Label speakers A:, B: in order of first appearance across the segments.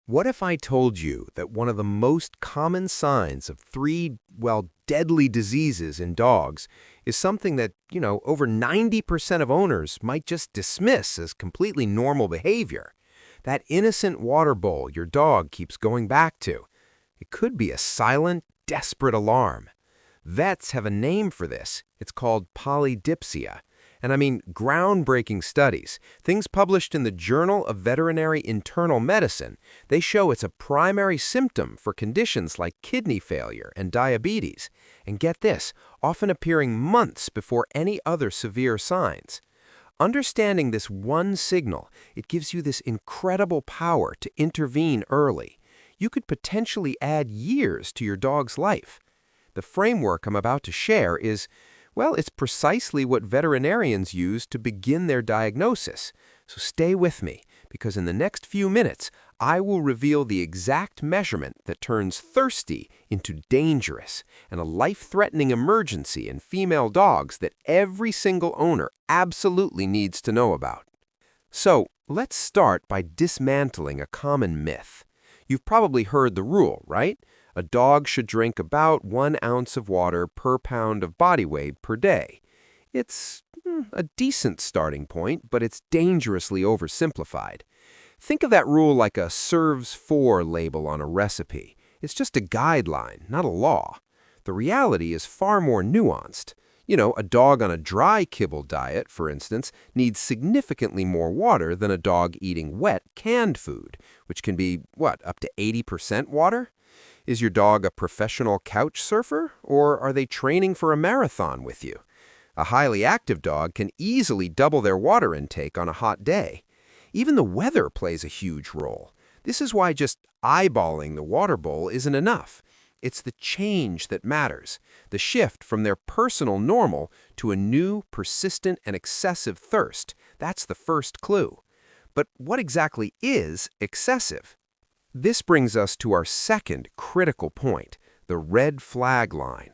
A: What if I told you that one of the most common signs of three, deadly diseases in dogs is something that, over 90% of owners might just dismiss as completely normal behavior? That innocent water bowl your dog keeps going back to. It could be a silent, desperate alarm. Vets have a name for this. It's called polydipsia. And I mean, groundbreaking studies, things published in the Journal of Veterinary Internal Medicine, they show it's a primary symptom for conditions like kidney failure and diabetes. And get this, often appearing months before any other severe signs. Understanding this one signal, it gives you this incredible power to intervene early. You could potentially add years to your dog's life. The framework I'm about to share is, it's precisely what veterinarians use to begin their diagnosis. So stay with me, because in the next few minutes, I will reveal the exact measurement that turns thirsty into dangerous and a life-threatening emergency in female dogs that every single owner absolutely needs to know about. So let's start by dismantling a common myth. You've probably heard the rule, right? A dog should drink about 1 ounce of water per pound of body weight per day. It's a decent starting point, but it's dangerously oversimplified. Think of that rule like a serves for label on a recipe. It's just a guideline, not a law. The reality is far more nuanced. A dog on a dry kibble diet, for instance, needs significantly more water than a dog eating wet, canned food, which can be, up to 80% water? Is your dog a professional couch surfer, or are they training for a marathon with you? A highly active dog can easily double their water intake on a hot day. Even the weather plays a huge role. This is why just eyeballing the water bowl isn't enough. It's the change that matters, the shift from their personal normal to a new, persistent, and excessive thirst. That's the first clue. But what exactly is excessive? This brings us to our second critical point, the red flag line.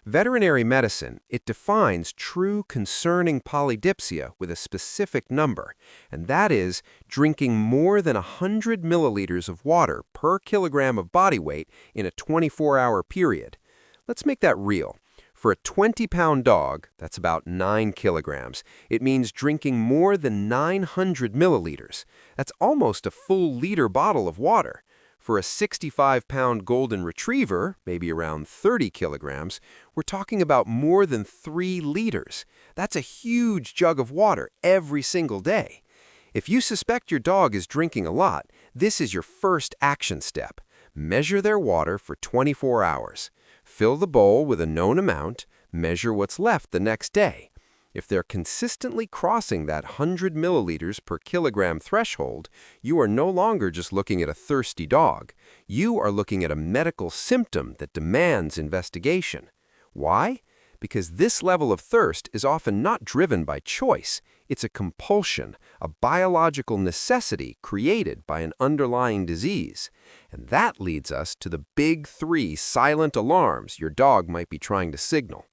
A: Veterinary medicine, it defines true concerning polydipsia with a specific number, and that is drinking more than 100 milliliters of water per kilogram of body weight in a 24-hour period. Let's make that real. For a 20-pound dog, that's about 9 kilograms, it means drinking more than 900 milliliters. That's almost a full liter bottle of water. For a 65-pound golden retriever, maybe around 30 kilograms, we're talking about more than 3 liters. That's a huge jug of water every single day. If you suspect your dog is drinking a lot, this is your first action step. Measure their water for 24 hours. Fill the bowl with a known amount, measure what's left the next day. If they're consistently crossing that 100 milliliters per kilogram threshold, you are no longer just looking at a thirsty dog. You are looking at a medical symptom that demands investigation. Why? Because this level of thirst is often not driven by choice. It's a compulsion, a biological necessity created by an underlying disease. And that leads us to the big 3 silent alarms your dog might be trying to signal.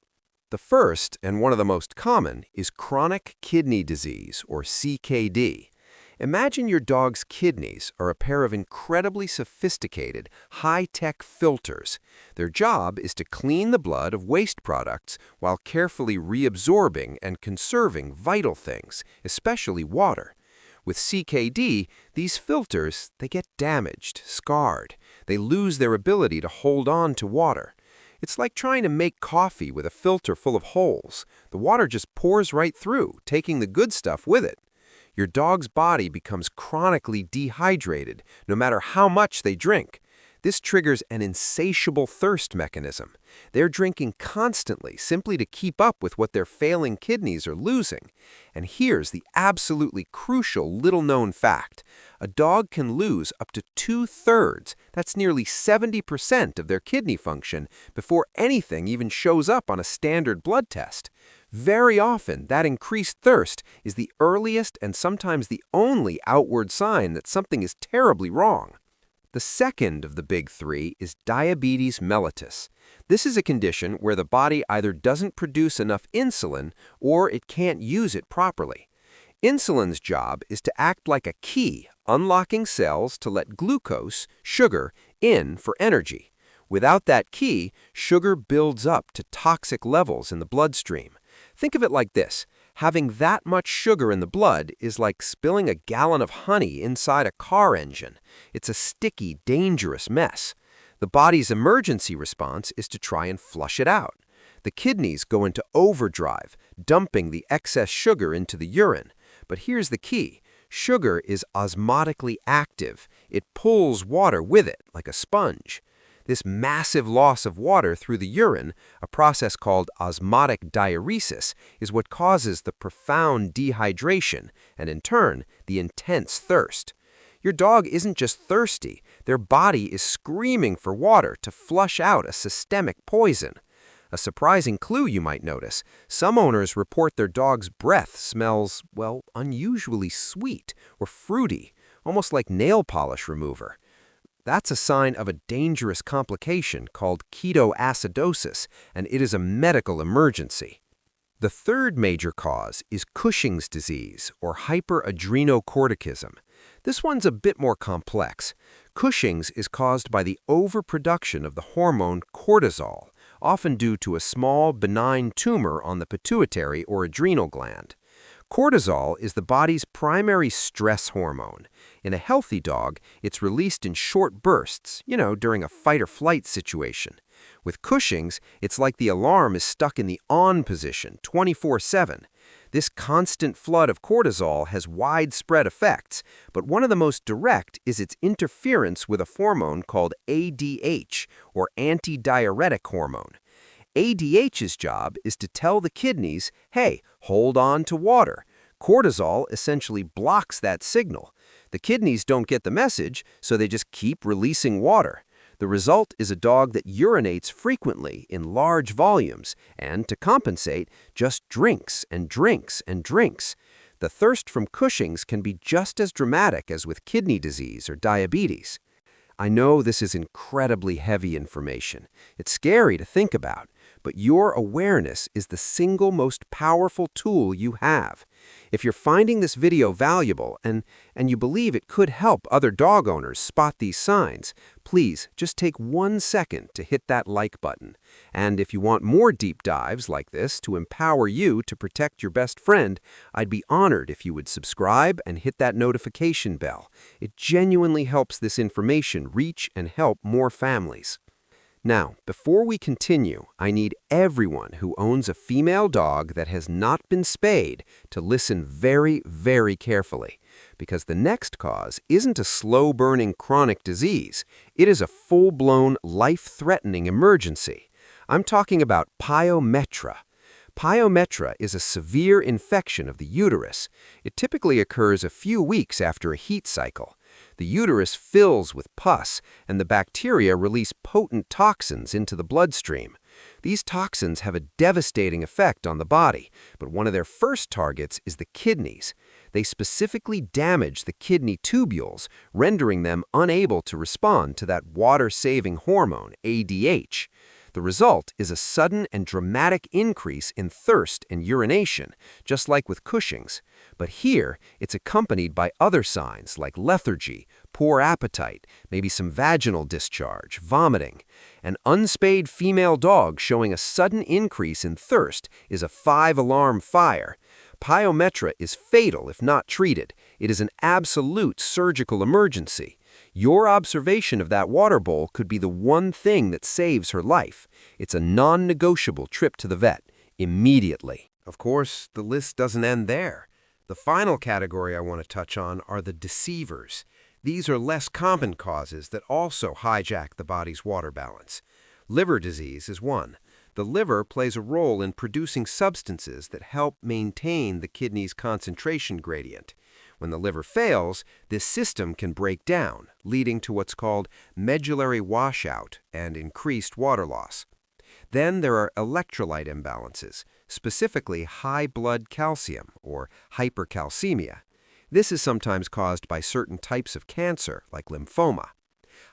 A: The first, and one of the most common, is chronic kidney disease, or CKD. Imagine your dog's kidneys are a pair of incredibly sophisticated, high-tech filters. Their job is to clean the blood of waste products while carefully reabsorbing and conserving vital things, especially water. With CKD, these filters, they get damaged, scarred. They lose their ability to hold on to water. It's like trying to make coffee with a filter full of holes. The water just pours right through, taking the good stuff with it. Your dog's body becomes chronically dehydrated, no matter how much they drink. This triggers an insatiable thirst mechanism. They're drinking constantly simply to keep up with what their failing kidneys are losing. And here's the absolutely crucial little-known fact. A dog can lose up to 2/3, that's nearly 70% of their kidney function, before anything even shows up on a standard blood test. Very often, that increased thirst is the earliest and sometimes the only outward sign that something is terribly wrong. The second of the big 3 is diabetes mellitus. This is a condition where the body either doesn't produce enough insulin or it can't use it properly. Insulin's job is to act like a key, unlocking cells to let glucose, sugar, in for energy. Without that key, sugar builds up to toxic levels in the bloodstream. Think of it like this. Having that much sugar in the blood is like spilling a gallon of honey inside a car engine. It's a sticky, dangerous mess. The body's emergency response is to try and flush it out. The kidneys go into overdrive, dumping the excess sugar into the urine. But here's the key. Sugar is osmotically active. It pulls water with it, like a sponge. This massive loss of water through the urine, a process called osmotic diuresis, is what causes the profound dehydration and, in turn, the intense thirst. Your dog isn't just thirsty, their body is screaming for water to flush out a systemic poison. A surprising clue you might notice, some owners report their dog's breath smells, well, unusually sweet or fruity, almost like nail polish remover. That's a sign of a dangerous complication called ketoacidosis, and it is a medical emergency. The third major cause is Cushing's disease, or hyperadrenocorticism. This one's a bit more complex. Cushing's is caused by the overproduction of the hormone cortisol, often due to a small, benign tumor on the pituitary or adrenal gland. Cortisol is the body's primary stress hormone. In a healthy dog, it's released in short bursts, during a fight-or-flight situation. With Cushing's, it's like the alarm is stuck in the on position 24/7. This constant flood of cortisol has widespread effects, but one of the most direct is its interference with a hormone called ADH, or antidiuretic hormone. ADH's job is to tell the kidneys, hey, hold on to water. Cortisol essentially blocks that signal. The kidneys don't get the message, so they just keep releasing water. The result is a dog that urinates frequently in large volumes and, to compensate, just drinks and drinks and drinks. The thirst from Cushing's can be just as dramatic as with kidney disease or diabetes. I know this is incredibly heavy information. It's scary to think about, but your awareness is the single most powerful tool you have. If you're finding this video valuable and you believe it could help other dog owners spot these signs, please just take 1 second to hit that like button. And if you want more deep dives like this to empower you to protect your best friend, I'd be honored if you would subscribe and hit that notification bell. It genuinely helps this information reach and help more families. Now, before we continue, I need everyone who owns a female dog that has not been spayed to listen very, very carefully, because the next cause isn't a slow-burning chronic disease. It is a full-blown, life-threatening emergency. I'm talking about Pyometra. Pyometra is a severe infection of the uterus. It typically occurs a few weeks after a heat cycle. The uterus fills with pus, and the bacteria release potent toxins into the bloodstream. These toxins have a devastating effect on the body, but one of their first targets is the kidneys. They specifically damage the kidney tubules, rendering them unable to respond to that water-saving hormone, ADH. The result is a sudden and dramatic increase in thirst and urination, just like with Cushing's. But here, it's accompanied by other signs like lethargy, poor appetite, maybe some vaginal discharge, vomiting. An unspayed female dog showing a sudden increase in thirst is a 5-alarm fire. Pyometra is fatal if not treated. It is an absolute surgical emergency. Your observation of that water bowl could be the one thing that saves her life. It's a non-negotiable trip to the vet, immediately. Of course, the list doesn't end there. The final category I want to touch on are the deceivers. These are less common causes that also hijack the body's water balance. Liver disease is one. The liver plays a role in producing substances that help maintain the kidney's concentration gradient. When the liver fails, this system can break down, leading to what's called medullary washout and increased water loss. Then there are electrolyte imbalances, specifically high blood calcium or hypercalcemia. This is sometimes caused by certain types of cancer, like lymphoma.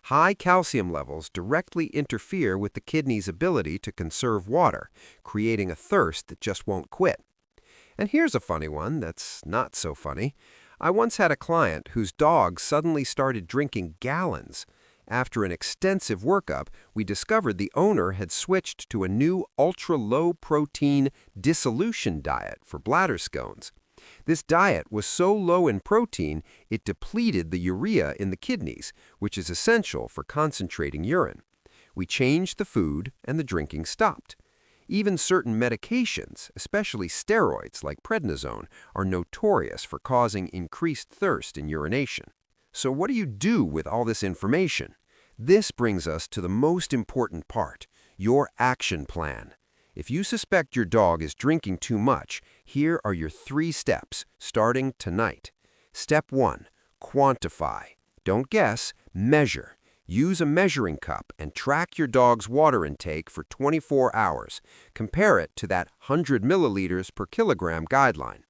A: High calcium levels directly interfere with the kidney's ability to conserve water, creating a thirst that just won't quit. And here's a funny one that's not so funny. I once had a client whose dog suddenly started drinking gallons. After an extensive workup, we discovered the owner had switched to a new ultra-low protein dissolution diet for bladder scones. This diet was so low in protein, it depleted the urea in the kidneys, which is essential for concentrating urine. We changed the food, and the drinking stopped. Even certain medications, especially steroids like prednisone, are notorious for causing increased thirst and urination. So what do you do with all this information? This brings us to the most important part, your action plan. If you suspect your dog is drinking too much, here are your 3 steps, starting tonight. Step 1. Quantify. Don't guess, measure. Use a measuring cup and track your dog's water intake for 24 hours. Compare it to that 100 milliliters per kilogram guideline.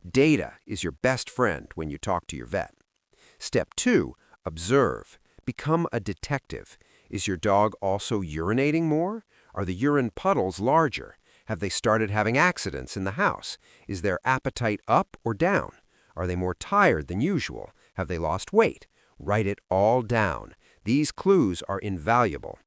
A: Data is your best friend when you talk to your vet. Step 2. Observe. Become a detective. Is your dog also urinating more? Are the urine puddles larger? Have they started having accidents in the house? Is their appetite up or down? Are they more tired than usual? Have they lost weight? Write it all down. These clues are invaluable.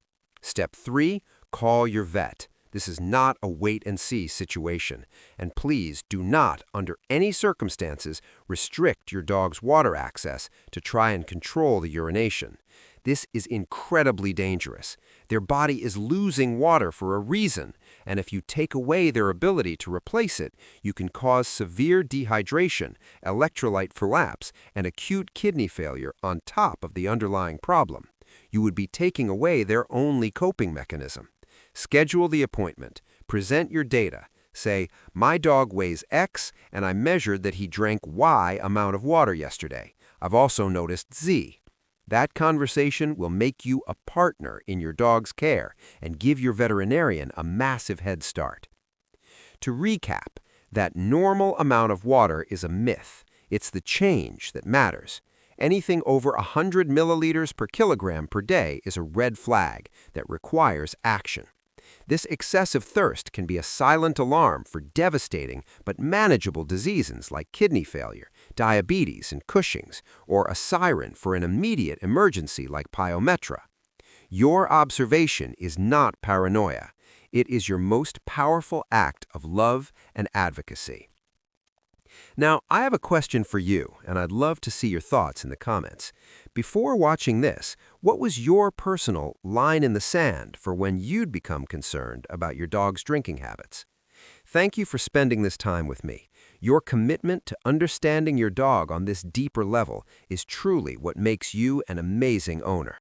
A: Step 3. Call your vet. This is not a wait-and-see situation. And please do not, under any circumstances, restrict your dog's water access to try and control the urination. This is incredibly dangerous. Their body is losing water for a reason, and if you take away their ability to replace it, you can cause severe dehydration, electrolyte collapse, and acute kidney failure on top of the underlying problem. You would be taking away their only coping mechanism. Schedule the appointment. Present your data. Say, my dog weighs X, and I measured that he drank Y amount of water yesterday. I've also noticed Z. That conversation will make you a partner in your dog's care and give your veterinarian a massive head start. To recap, that normal amount of water is a myth. It's the change that matters. Anything over 100 milliliters per kilogram per day is a red flag that requires action. This excessive thirst can be a silent alarm for devastating but manageable diseases like kidney failure, diabetes, and Cushing's, or a siren for an immediate emergency like Pyometra. Your observation is not paranoia. It is your most powerful act of love and advocacy. Now, I have a question for you, and I'd love to see your thoughts in the comments. Before watching this, what was your personal line in the sand for when you'd become concerned about your dog's drinking habits? Thank you for spending this time with me. Your commitment to understanding your dog on this deeper level is truly what makes you an amazing owner.